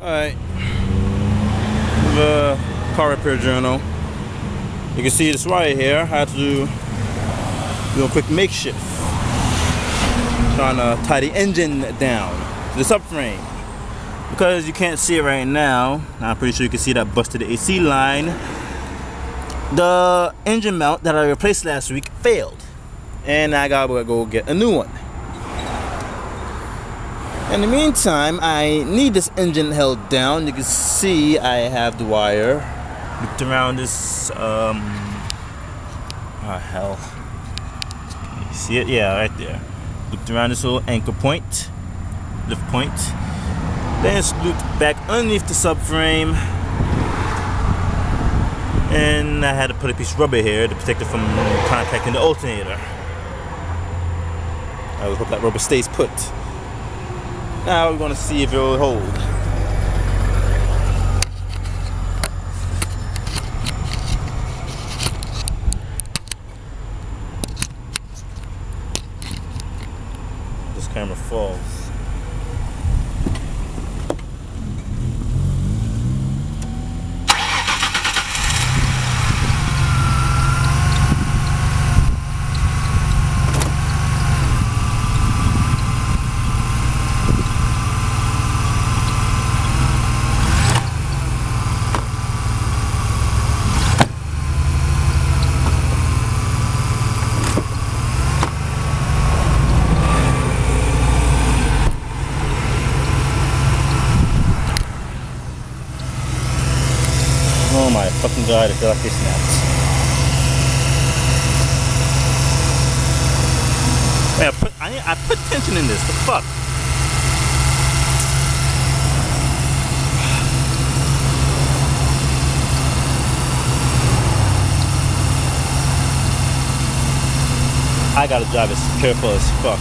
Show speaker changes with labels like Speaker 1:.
Speaker 1: Alright, the car repair journal. You can see this wire here. I had to do a quick makeshift. Trying to tie the engine down to the subframe. Because you can't see it right now, I'm pretty sure you can see that busted AC line. The engine mount that I replaced last week failed. And I gotta go get a new one. In the meantime, I need this engine held down. You can see I have the wire looped around this, oh hell. Can you see it? Yeah, right there. Looped around this little anchor point, lift point. Then it's looped back underneath the subframe. And I had to put a piece of rubber here to protect it from contacting the alternator. I hope that rubber stays put. Now we're going to see if it will hold. This camera falls. Oh my fucking god, I feel like they snapped. Man, I put tension in this, the fuck? I gotta drive as careful as fuck.